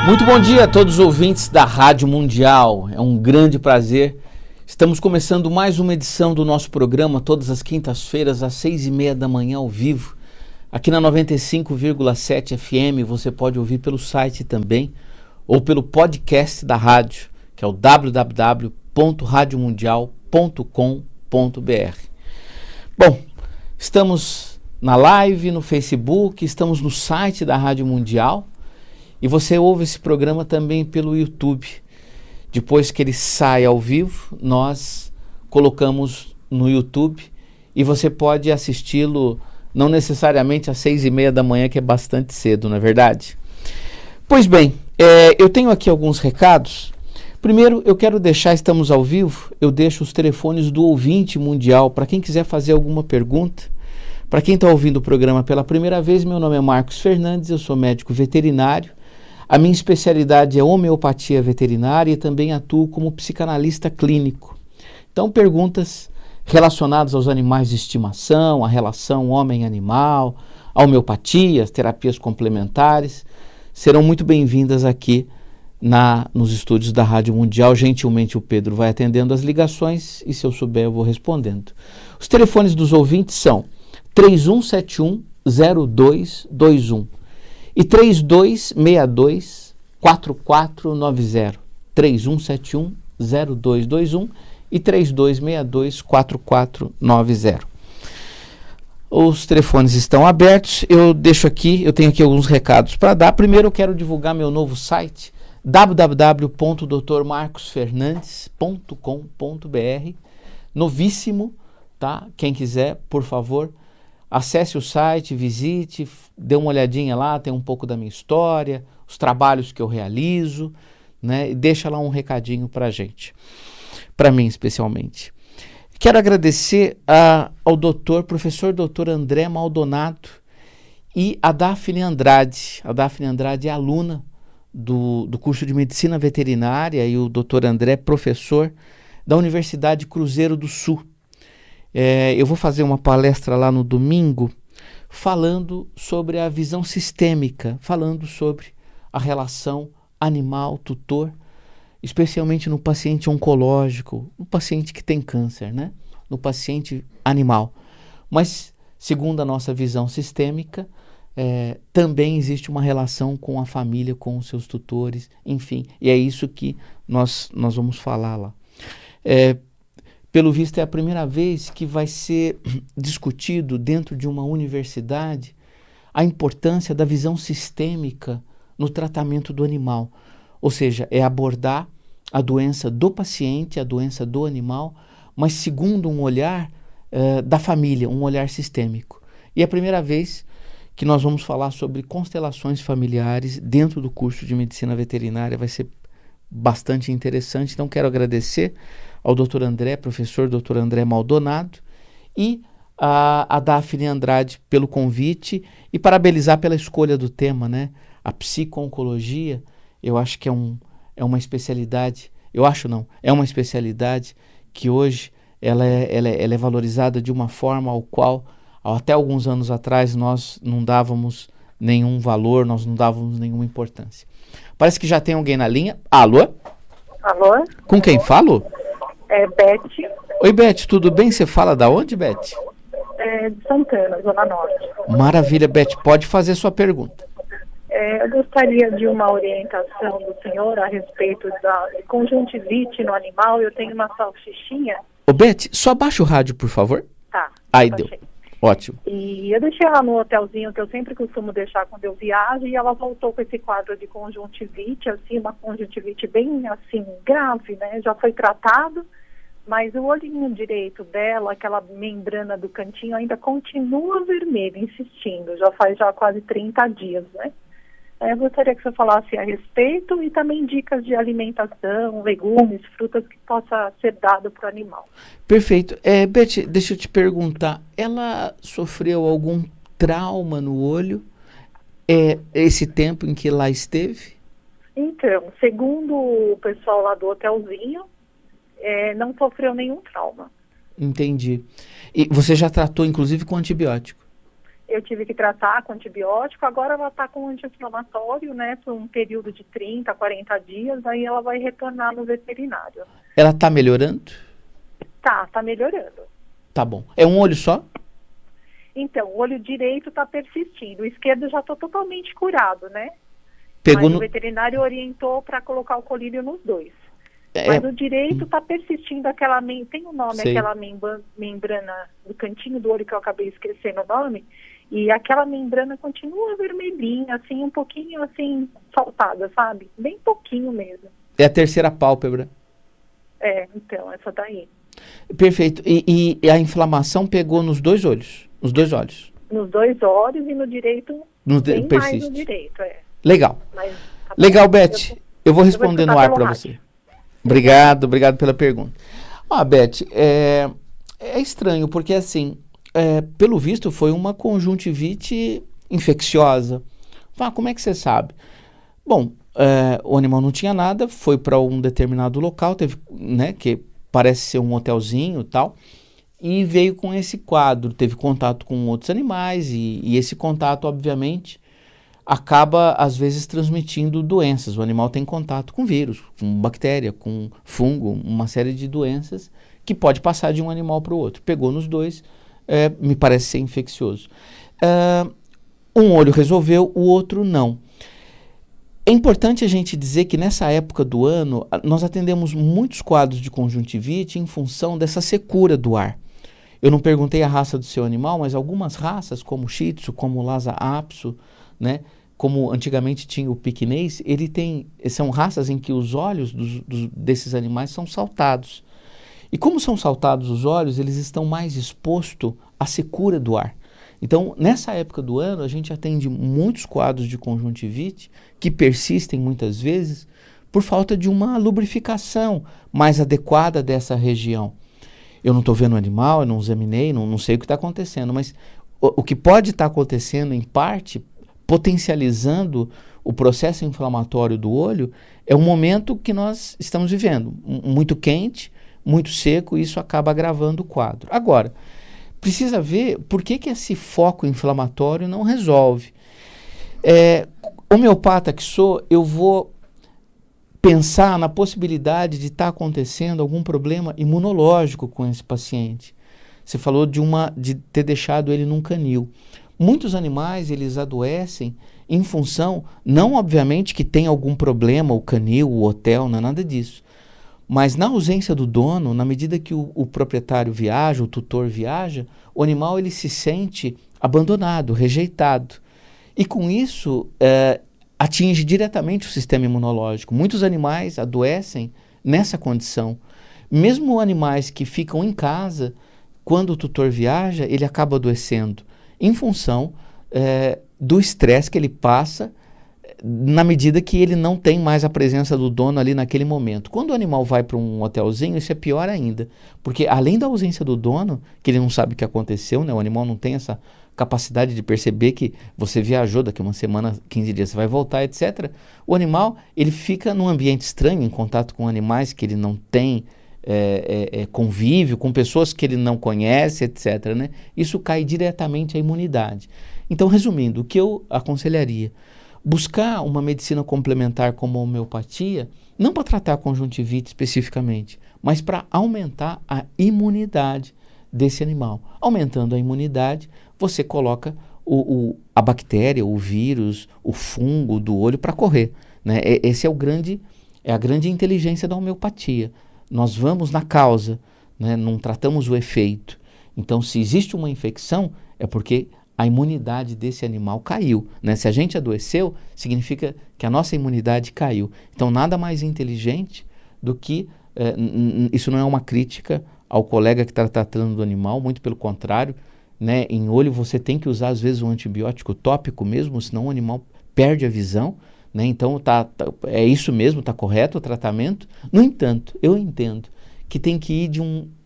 Muito bom dia a todos os ouvintes da Rádio Mundial, é um grande prazer. Estamos começando mais uma edição do nosso programa, todas as quintas-feiras, às 6h30 da manhã, ao vivo. Aqui na 95,7 FM, você pode ouvir pelo site também, ou pelo podcast da rádio, que é o www.radiomundial.com.br. Bom, estamos na live, no Facebook, estamos no site da Rádio Mundial, e você ouve esse programa também pelo YouTube. Depois que ele sai ao vivo, nós colocamos no YouTube e você pode assisti-lo não necessariamente às 6h30 da manhã, que é bastante cedo, não é verdade? Pois bem, eu tenho aqui alguns recados. Primeiro, eu quero deixar, estamos ao vivo, eu deixo os telefones do ouvinte mundial, para quem quiser fazer alguma pergunta. Para quem está ouvindo o programa pela primeira vez, meu nome é Marcos Fernandes, eu sou médico veterinário. A minha especialidade é homeopatia veterinária e também atuo como psicanalista clínico. Então, perguntas relacionadas aos animais de estimação, a relação homem-animal, a homeopatia, as terapias complementares, serão muito bem-vindas aqui nos estúdios da Rádio Mundial. Gentilmente o Pedro vai atendendo as ligações e se eu souber eu vou respondendo. Os telefones dos ouvintes são 3171-0221 e 3262-4490, 3171-0221 e 3262-4490. Os telefones estão abertos, eu tenho aqui alguns recados para dar. Primeiro eu quero divulgar meu novo site, www.drmarcosfernandes.com.br, novíssimo, tá? Quem quiser, por favor, acesse o site, visite, dê uma olhadinha lá, tem um pouco da minha história, os trabalhos que eu realizo, né? E deixa lá um recadinho pra gente, para mim especialmente. Quero agradecer ao professor Dr. André Maldonado e a Daphne Andrade. A Daphne Andrade é aluna do curso de Medicina Veterinária e o Dr. André, professor da Universidade Cruzeiro do Sul. Eu vou fazer uma palestra lá no domingo falando sobre a visão sistêmica, falando sobre a relação animal-tutor, especialmente no paciente oncológico, no paciente que tem câncer, né? No paciente animal. Mas, segundo a nossa visão sistêmica, também existe uma relação com a família, com os seus tutores, enfim, e é isso que nós vamos falar lá. Pelo visto, é a primeira vez que vai ser discutido dentro de uma universidade a importância da visão sistêmica no tratamento do animal. Ou seja, é abordar a doença do paciente, a doença do animal, mas segundo um olhar da família, um olhar sistêmico. E é a primeira vez que nós vamos falar sobre constelações familiares dentro do curso de Medicina Veterinária. Vai ser bastante interessante. Então, quero agradecer ao Dr. André, professor Dr. André Maldonado, e a Daphne Andrade pelo convite e parabenizar pela escolha do tema, né? A psico-oncologia, eu acho que é uma especialidade, é uma especialidade que hoje ela é valorizada de uma forma ao qual, até alguns anos atrás, nós não dávamos nenhum valor, nós não dávamos nenhuma importância. Parece que já tem alguém na linha. Alô? Alô? Com quem falo? É Beth. Oi, Beth, tudo bem? Você fala da onde, Beth? De Santana, Zona Norte. Maravilha, Beth, pode fazer sua pergunta. Eu gostaria de uma orientação do senhor a respeito da conjuntivite no animal. Eu tenho uma salsichinha. Ô, Beth, só baixa o rádio, por favor. Tá. Aí deu. Ótimo. E eu deixei ela no hotelzinho que eu sempre costumo deixar quando eu viajo, e ela voltou com esse quadro de conjuntivite, assim, uma conjuntivite bem, assim, grave, né? Já foi tratado, mas o olhinho direito dela, aquela membrana do cantinho, ainda continua vermelho, insistindo. Já faz quase 30 dias, né? Eu gostaria que você falasse a respeito e também dicas de alimentação, legumes, frutas que possa ser dado para o animal. Perfeito. Beth, deixa eu te perguntar, ela sofreu algum trauma no olho esse tempo em que lá esteve? Então, segundo o pessoal lá do hotelzinho, não sofreu nenhum trauma. Entendi. E você já tratou, inclusive, com antibiótico? Eu tive que tratar com antibiótico, agora ela está com anti-inflamatório, né, por um período de 30, 40 dias, aí ela vai retornar no veterinário. Ela está melhorando? Tá melhorando. Tá bom. É um olho só? Então, o olho direito está persistindo, o esquerdo já está totalmente curado, né? Pegou Mas no... o veterinário orientou para colocar o colírio nos dois. É... Mas o direito está persistindo aquela... Tem um nome, Sei. aquela membrana do cantinho do olho que eu acabei esquecendo o nome, e aquela membrana continua vermelhinha, assim, um pouquinho, assim, saltada, sabe? Bem pouquinho mesmo. É a terceira pálpebra. Então, essa daí. Perfeito. E a inflamação pegou nos dois olhos? Nos dois olhos? Nos dois olhos e no direito, bem persiste. mais no direito, Legal. Mas, tá Legal, bom. Beth. Eu vou responder no ar para você. Obrigado pela pergunta. Beth, é estranho, porque assim, pelo visto foi uma conjuntivite infecciosa. Como é que você sabe? Bom, o animal não tinha nada, foi para um determinado local, teve, né, que parece ser um hotelzinho e tal, e veio com esse quadro, teve contato com outros animais e esse contato, obviamente, acaba, às vezes, transmitindo doenças. O animal tem contato com vírus, com bactéria, com fungo, uma série de doenças que pode passar de um animal para o outro. Pegou nos dois, me parece ser infeccioso. Um olho resolveu, o outro não. É importante a gente dizer que nessa época do ano, nós atendemos muitos quadros de conjuntivite em função dessa secura do ar. Eu não perguntei a raça do seu animal, mas algumas raças, como o Shih Tzu, como o Lhasa Apso, né, como antigamente tinha o piquinês, são raças em que os olhos desses animais são saltados. E como são saltados os olhos, eles estão mais expostos à secura do ar. Então, nessa época do ano, a gente atende muitos quadros de conjuntivite que persistem muitas vezes por falta de uma lubrificação mais adequada dessa região. Eu não estou vendo o animal, eu não examinei, não sei o que está acontecendo, mas o que pode estar acontecendo, em parte, potencializando o processo inflamatório do olho, é o momento que nós estamos vivendo. Muito quente, muito seco, e isso acaba agravando o quadro. Agora, precisa ver por que esse foco inflamatório não resolve. Homeopata que sou, eu vou pensar na possibilidade de estar acontecendo algum problema imunológico com esse paciente. Você falou de ter deixado ele num canil. Muitos animais, eles adoecem em função, não obviamente que tem algum problema, o canil, o hotel, não é nada disso. Mas na ausência do dono, na medida que o proprietário viaja, o tutor viaja, o animal ele se sente abandonado, rejeitado. E com isso, atinge diretamente o sistema imunológico. Muitos animais adoecem nessa condição. Mesmo animais que ficam em casa, quando o tutor viaja, ele acaba adoecendo em função do estresse que ele passa na medida que ele não tem mais a presença do dono ali naquele momento. Quando o animal vai para um hotelzinho, isso é pior ainda, porque além da ausência do dono, que ele não sabe o que aconteceu, né? O animal não tem essa capacidade de perceber que você viajou, daqui uma semana, 15 dias você vai voltar, etc. O animal, ele fica num ambiente estranho, em contato com animais que ele não tem convívio, com pessoas que ele não conhece, etc. Né? Isso cai diretamente à imunidade. Então, resumindo, o que eu aconselharia? Buscar uma medicina complementar como a homeopatia, não para tratar a conjuntivite especificamente, mas para aumentar a imunidade desse animal. Aumentando a imunidade, você coloca a bactéria, o vírus, o fungo do olho para correr. Né? Esse é a grande inteligência da homeopatia. Nós vamos na causa, né? Não tratamos o efeito. Então, se existe uma infecção, é porque a imunidade desse animal caiu. Né? Se a gente adoeceu, significa que a nossa imunidade caiu. Então, nada mais inteligente do que... isso não é uma crítica ao colega que está tratando do animal, muito pelo contrário. Né? Em olho você tem que usar, às vezes, um antibiótico tópico mesmo, senão o animal perde a visão. Né? Então, é isso mesmo, está correto o tratamento. No entanto, eu entendo que tem que ir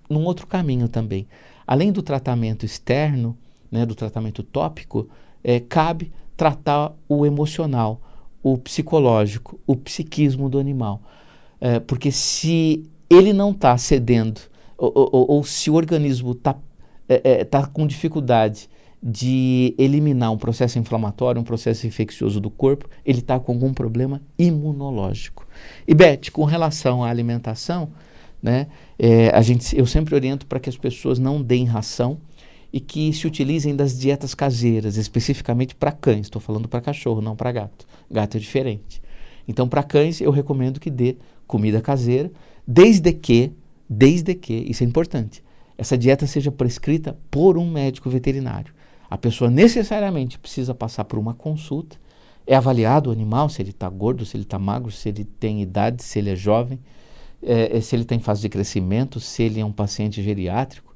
num outro caminho também. Além do tratamento externo, né, do tratamento tópico, cabe tratar o emocional, o psicológico, o psiquismo do animal. Porque se ele não está cedendo ou se o organismo está com dificuldade de eliminar um processo inflamatório, um processo infeccioso do corpo, ele está com algum problema imunológico. E Beth, com relação à alimentação, né, eu sempre oriento para que as pessoas não deem ração e que se utilizem das dietas caseiras, especificamente para cães. Estou falando para cachorro, não para gato. Gato é diferente. Então, para cães, eu recomendo que dê comida caseira, desde que, isso é importante, essa dieta seja prescrita por um médico veterinário. A pessoa necessariamente precisa passar por uma consulta, é avaliado o animal, se ele está gordo, se ele está magro, se ele tem idade, se ele é jovem, se ele está em fase de crescimento, se ele é um paciente geriátrico,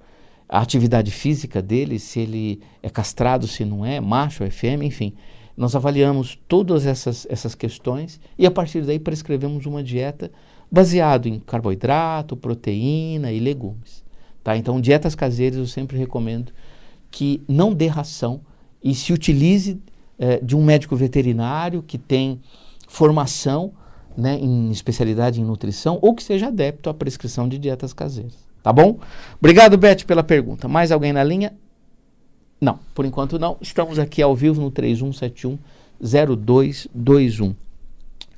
a atividade física dele, se ele é castrado, se não é, macho, é fêmea, enfim. Nós avaliamos todas essas questões e a partir daí prescrevemos uma dieta baseada em carboidrato, proteína e legumes. Tá? Então, dietas caseiras eu sempre recomendo que não dê ração e se utilize de um médico veterinário que tem formação, né, em especialidade em nutrição ou que seja adepto à prescrição de dietas caseiras. Tá bom? Obrigado, Beth, pela pergunta. Mais alguém na linha? Não, por enquanto não. Estamos aqui ao vivo no 3171-0221.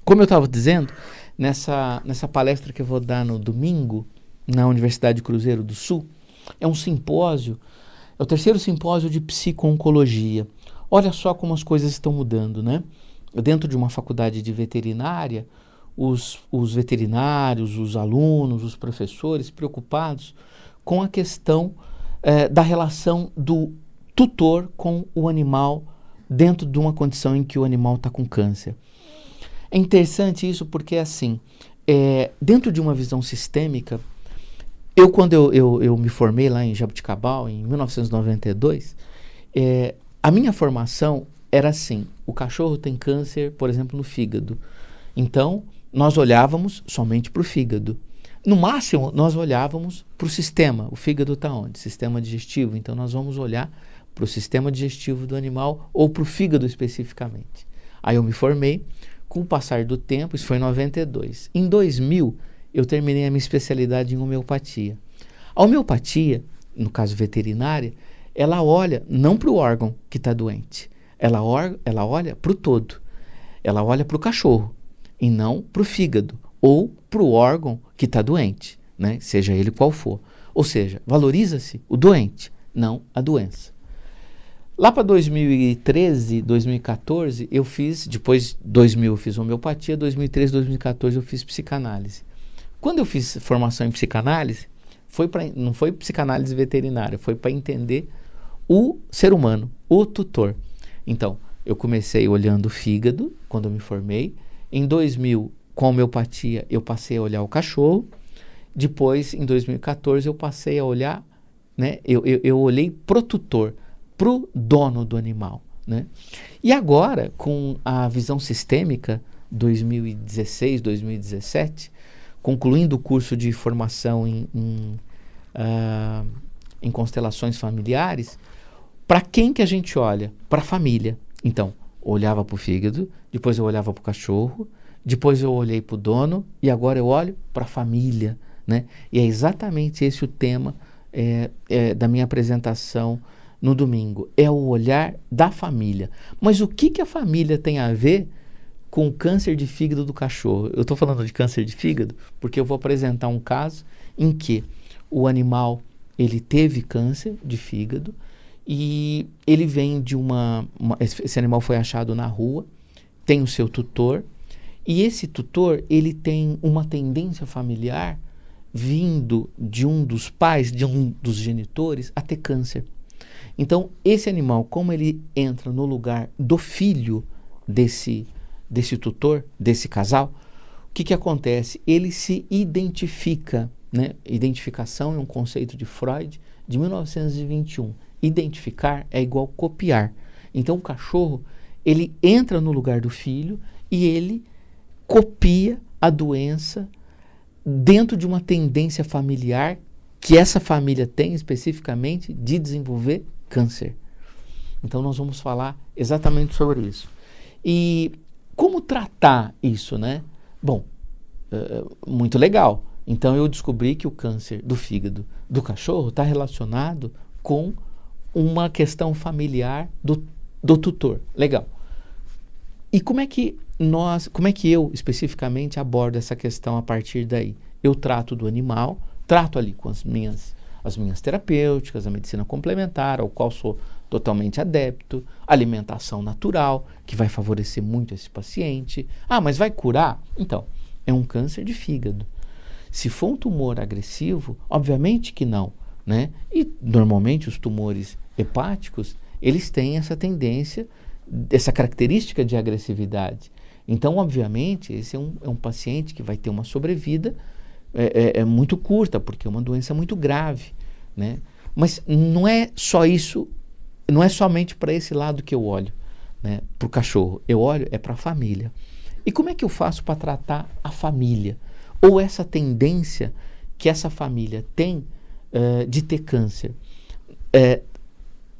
Como eu estava dizendo, nessa palestra que eu vou dar no domingo, na Universidade Cruzeiro do Sul, é um simpósio, é o 3º simpósio de psico-oncologia. Olha só como as coisas estão mudando, né? Dentro de uma faculdade de veterinária, os veterinários, os alunos, os professores preocupados com a questão da relação do tutor com o animal dentro de uma condição em que o animal está com câncer. É interessante isso porque, assim, dentro de uma visão sistêmica, quando eu me formei lá em Jaboticabal, em 1992, a minha formação era assim, o cachorro tem câncer, por exemplo, no fígado. Então, nós olhávamos somente para o fígado. No máximo, nós olhávamos para o sistema. O fígado está onde? Sistema digestivo. Então, nós vamos olhar para o sistema digestivo do animal ou para o fígado especificamente. Aí eu me formei. Com o passar do tempo, isso foi em 92. Em 2000, eu terminei a minha especialidade em homeopatia. A homeopatia, no caso veterinária, ela olha não para o órgão que está doente. Ela olha para o todo. Ela olha para o cachorro e não para o fígado ou para o órgão que está doente, né? Seja ele qual for. Ou seja, valoriza-se o doente, não a doença. Lá para 2013, 2014, eu fiz, depois 2000 eu fiz homeopatia, 2013, 2014 eu fiz psicanálise. Quando eu fiz formação em psicanálise, não foi psicanálise veterinária, foi para entender o ser humano, o tutor. Então, eu comecei olhando o fígado, quando eu me formei. Em 2000, com a homeopatia, eu passei a olhar o cachorro. Depois, em 2014, eu passei a olhar, né, eu olhei pro tutor, pro dono do animal, né? E agora, com a visão sistêmica, 2016, 2017, concluindo o curso de formação em constelações familiares, para quem que a gente olha? Para a família. Então, olhava para o fígado, depois eu olhava para o cachorro, depois eu olhei para o dono e agora eu olho para a família, né? E é exatamente esse o tema da minha apresentação no domingo. É o olhar da família. Mas o que a família tem a ver com o câncer de fígado do cachorro? Eu estou falando de câncer de fígado porque eu vou apresentar um caso em que o animal ele teve câncer de fígado e ele vem de esse animal foi achado na rua, tem o seu tutor e esse tutor ele tem uma tendência familiar vindo de um dos pais, de um dos genitores a ter câncer. Então esse animal, como ele entra no lugar do filho desse tutor, desse casal, o que acontece? Ele se identifica, né? Identificação é um conceito de Freud de 1921. Identificar é igual copiar. Então o cachorro, ele entra no lugar do filho e ele copia a doença dentro de uma tendência familiar que essa família tem especificamente de desenvolver câncer. Então nós vamos falar exatamente sobre isso. E como tratar isso, né? Bom, muito legal. Então eu descobri que o câncer do fígado do cachorro está relacionado com uma questão familiar do tutor. Legal. E como é que eu especificamente abordo essa questão a partir daí? Eu trato do animal, trato ali com as minhas terapêuticas, a medicina complementar, ao qual sou totalmente adepto, alimentação natural, que vai favorecer muito esse paciente. Ah, mas vai curar? Então, é um câncer de fígado. Se for um tumor agressivo, obviamente que não, né? E normalmente os tumores hepáticos, eles têm essa tendência, essa característica de agressividade. Então, obviamente, esse é um paciente que vai ter uma sobrevida muito curta, porque é uma doença muito grave, né? Mas não é só isso, não é somente para esse lado que eu olho, né? Para o cachorro. Eu olho para a família. E como é que eu faço para tratar a família? Ou essa tendência que essa família tem de ter câncer?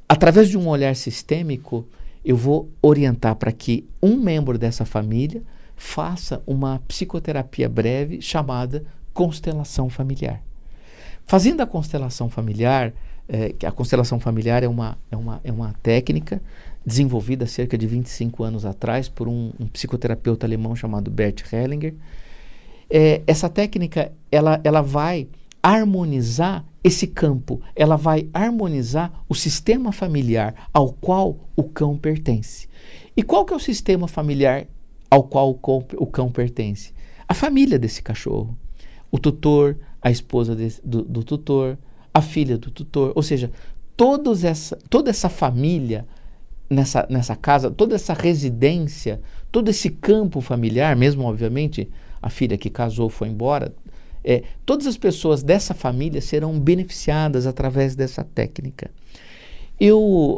Através de um olhar sistêmico, eu vou orientar para que um membro dessa família faça uma psicoterapia breve chamada constelação familiar. Fazendo a constelação familiar, a constelação familiar é uma técnica desenvolvida há cerca de 25 anos atrás por um psicoterapeuta alemão chamado Bert Hellinger. Essa técnica ela vai harmonizar esse campo, ela vai harmonizar o sistema familiar ao qual o cão pertence. E qual que é o sistema familiar ao qual o cão pertence? A família desse cachorro, o tutor, a esposa do tutor, a filha do tutor, ou seja, toda essa família nessa casa, toda essa residência, todo esse campo familiar, mesmo obviamente a filha que casou foi embora, todas as pessoas dessa família serão beneficiadas através dessa técnica.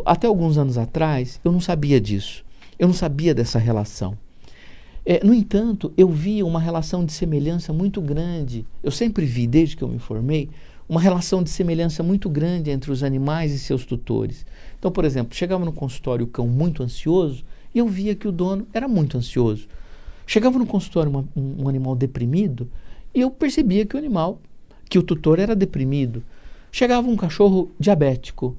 Até alguns anos atrás, eu não sabia disso. Eu não sabia dessa relação. No entanto, eu via uma relação de semelhança muito grande. Eu sempre vi, desde que eu me formei, uma relação de semelhança muito grande entre os animais e seus tutores. Então, por exemplo, chegava no consultório o cão muito ansioso e eu via que o dono era muito ansioso. Chegava no consultório um animal deprimido e eu percebia que o tutor era deprimido. Chegava um cachorro diabético.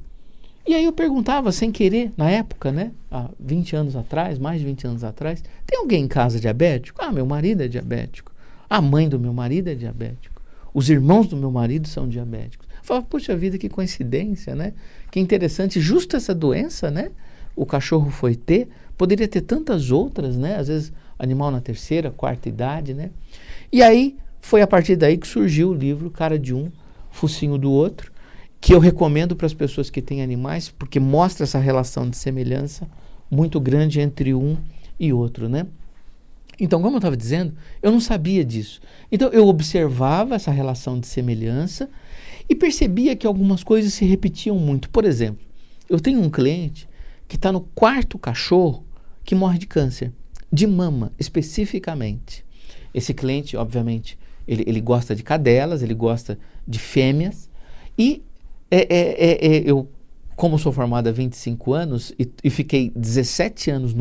E aí eu perguntava, sem querer, na época, né, há 20 anos atrás, mais de 20 anos atrás, tem alguém em casa diabético? Ah, meu marido é diabético. A mãe do meu marido é diabético. Os irmãos do meu marido são diabéticos. Eu falava, poxa vida, que coincidência, né? Que interessante, justo essa doença, né? O cachorro foi ter, poderia ter tantas outras, né? Às vezes, animal na terceira, quarta idade, né? E aí, foi a partir daí que surgiu o livro Cara de Um, Focinho do Outro, que eu recomendo para as pessoas que têm animais, porque mostra essa relação de semelhança muito grande entre um e outro, né? Então, como eu estava dizendo, eu não sabia disso. Então, eu observava essa relação de semelhança e percebia que algumas coisas se repetiam muito. Por exemplo, eu tenho um cliente que está no quarto cachorro que morre de câncer, de mama, especificamente. Esse cliente, obviamente, ele gosta de cadelas, ele gosta de fêmeas, e eu, como sou formado há 25 anos e fiquei 17 anos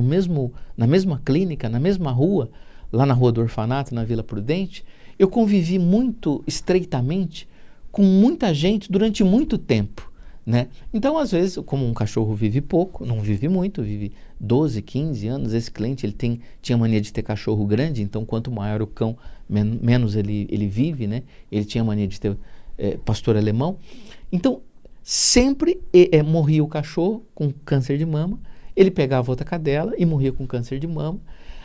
na mesma clínica, na mesma rua, lá na Rua do Orfanato, na Vila Prudente, eu convivi muito estreitamente com muita gente durante muito tempo, né? Então, às vezes, como um cachorro vive pouco, não vive muito, vive 12, 15 anos, esse cliente tinha mania de ter cachorro grande, então quanto maior o cão, menos ele vive, né? Ele tinha mania de ter pastor alemão. Então, sempre morria o cachorro com câncer de mama, ele pegava outra cadela e morria com câncer de mama.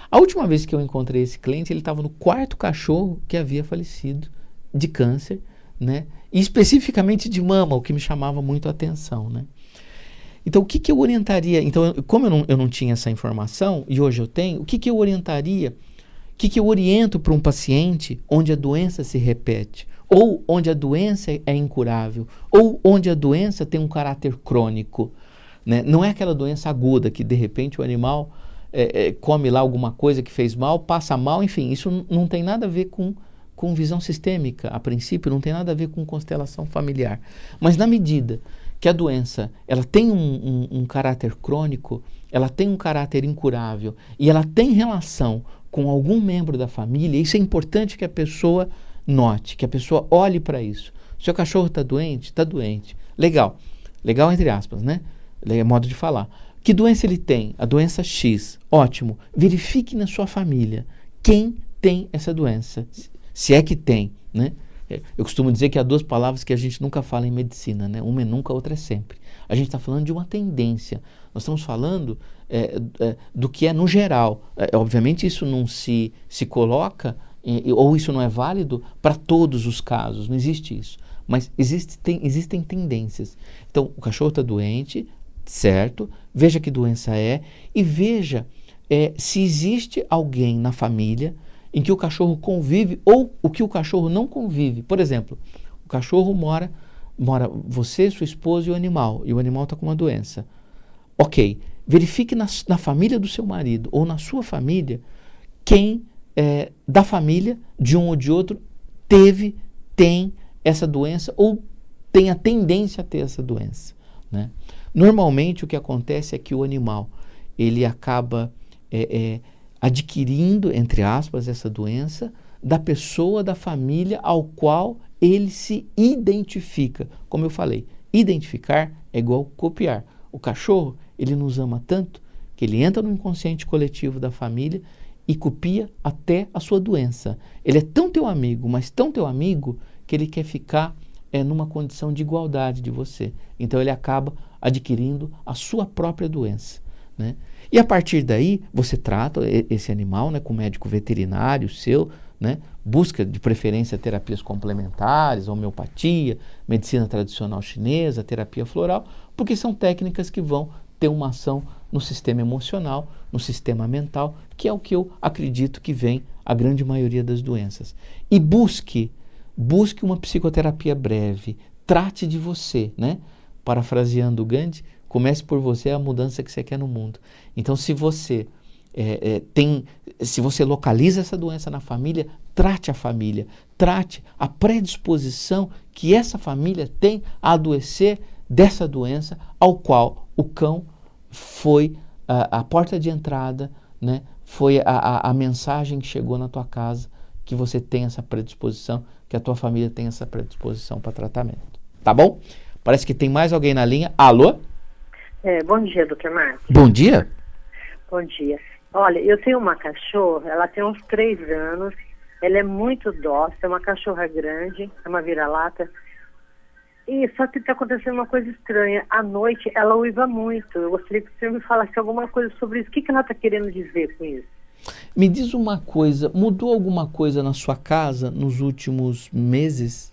A última vez que eu encontrei esse cliente, ele estava no quarto cachorro que havia falecido de câncer, né? E especificamente de mama, o que me chamava muito a atenção, né? Então, o que eu orientaria? Então, como eu não tinha essa informação, e hoje eu tenho, o que eu orientaria? O que eu oriento para um paciente onde a doença se repete? Ou onde a doença é incurável, ou onde a doença tem um caráter crônico, né? Não é aquela doença aguda que de repente o animal come lá alguma coisa que fez mal, passa mal, enfim, isso não tem nada a ver com visão sistêmica, a princípio não tem nada a ver com constelação familiar. Mas na medida que a doença ela tem um caráter crônico, ela tem um caráter incurável e ela tem relação com algum membro da família, isso é importante que a pessoa note, que a pessoa olhe para isso. Seu cachorro está doente? Está doente. Legal. Legal entre aspas, né? É modo de falar. Que doença ele tem? A doença X. Ótimo. Verifique na sua família quem tem essa doença. Se é que tem, né? Eu costumo dizer que há 2 palavras que a gente nunca fala em medicina, né? Uma é nunca, a outra é sempre. A gente está falando de uma tendência. Nós estamos falando do que é no geral. Obviamente isso não se coloca, ou isso não é válido para todos os casos, não existe isso. Mas existem tendências. Então, o cachorro está doente, certo? Veja que doença é e veja se existe alguém na família em que o cachorro convive ou o que o cachorro não convive. Por exemplo, o cachorro mora você, sua esposa e o animal está com uma doença. Ok, verifique na família do seu marido ou na sua família quem da família, de um ou de outro, tem essa doença ou tem a tendência a ter essa doença, né? Normalmente o que acontece é que o animal ele acaba adquirindo, entre aspas, essa doença da pessoa da família ao qual ele se identifica. Como eu falei, identificar é igual copiar. O cachorro, ele nos ama tanto que ele entra no inconsciente coletivo da família e copia até a sua doença. Ele é tão teu amigo, mas tão teu amigo, que ele quer ficar numa condição de igualdade de você. Então ele acaba adquirindo a sua própria doença, né? E a partir daí, você trata esse animal, né, com médico veterinário seu, né, busca de preferência terapias complementares, homeopatia, medicina tradicional chinesa, terapia floral, porque são técnicas que vão ter uma ação no sistema emocional, no sistema mental, que é o que eu acredito que vem a grande maioria das doenças. E busque uma psicoterapia breve, trate de você, né? Parafraseando o Gandhi, comece por você a mudança que você quer no mundo. Então, se você se você localiza essa doença na família, trate a família, trate a predisposição que essa família tem a adoecer dessa doença, ao qual o cão foi a porta de entrada, né? Foi a mensagem que chegou na tua casa, que você tem essa predisposição, que a tua família tem essa predisposição para tratamento. Tá bom? Parece que tem mais alguém na linha. Alô? Bom dia, doutor Marcos. Bom dia. Bom dia. Olha, eu tenho uma cachorra, ela tem uns 3 anos, ela é muito dócil, é uma cachorra grande, é uma vira-lata. E só que está acontecendo uma coisa estranha. À noite, ela uiva muito. Eu gostaria que o senhor me falasse alguma coisa sobre isso. O que ela está querendo dizer com isso? Me diz uma coisa, mudou alguma coisa na sua casa nos últimos meses?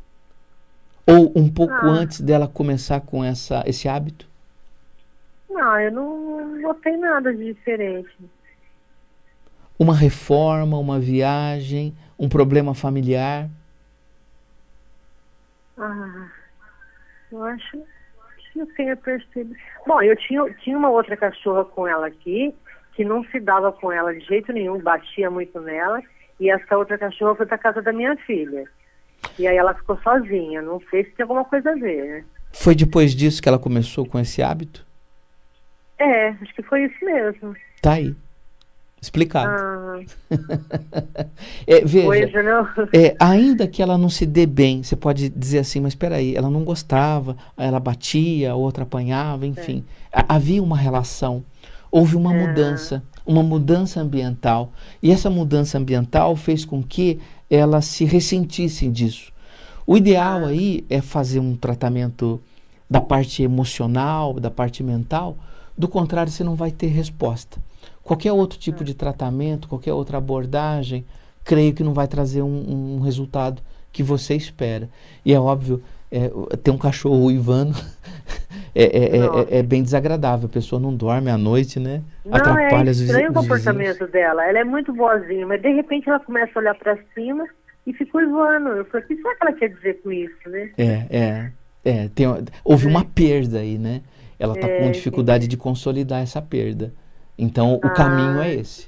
Ou um pouco antes dela começar com esse hábito? Não, eu não notei nada de diferente. Uma reforma, uma viagem, um problema familiar? Eu acho que eu tenha percebido. Bom, eu tinha uma outra cachorra com ela aqui, que não se dava com ela de jeito nenhum, batia muito nela, e essa outra cachorra foi da casa da minha filha. E aí ela ficou sozinha, não sei se tem alguma coisa a ver, né? Foi depois disso que ela começou com esse hábito? Acho que foi isso mesmo. Tá aí. Explicado. Veja, não. Ainda que ela não se dê bem, você pode dizer assim, mas espera aí, ela não gostava, ela batia, a outra apanhava, enfim. Havia uma relação, houve uma mudança ambiental. E essa mudança ambiental fez com que ela se ressentisse disso. O ideal aí é fazer um tratamento da parte emocional, da parte mental. Do contrário, você não vai ter resposta. Qualquer outro tipo de tratamento, qualquer outra abordagem, creio que não vai trazer um resultado que você espera. E é óbvio, ter um cachorro uivando é bem desagradável. A pessoa não dorme à noite, né? Atrapalha os vizinhos. É estranho o comportamento dela. Ela é muito boazinha, mas de repente ela começa a olhar para cima e fica uivando. Eu falei, o que será que ela quer dizer com isso, né? Houve uma perda aí, né? Ela está com dificuldade de consolidar essa perda. Então, o caminho é esse.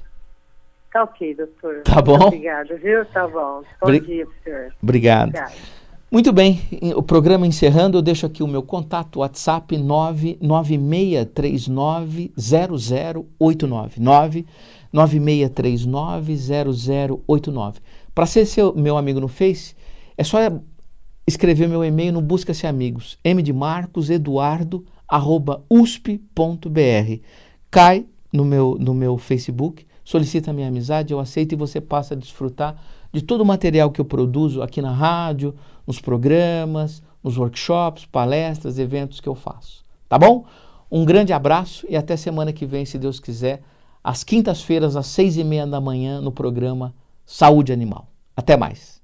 Tá ok, doutor. Tá bom? Obrigada, viu? Tá bom. Bom dia pro senhor. Obrigado. Muito bem, o programa encerrando, eu deixo aqui o meu contato, WhatsApp 996390089. 996390089. Para ser meu amigo no Face, É só escrever meu e-mail no Busca-se Amigos, mdemarcoseduardo@usp.br. Cai no meu Facebook, solicita a minha amizade, eu aceito e você passa a desfrutar de todo o material que eu produzo aqui na rádio, nos programas, nos workshops, palestras, eventos que eu faço. Tá bom? Um grande abraço e até semana que vem, se Deus quiser, às quintas-feiras, às 6h30 da manhã, no programa Saúde Animal. Até mais!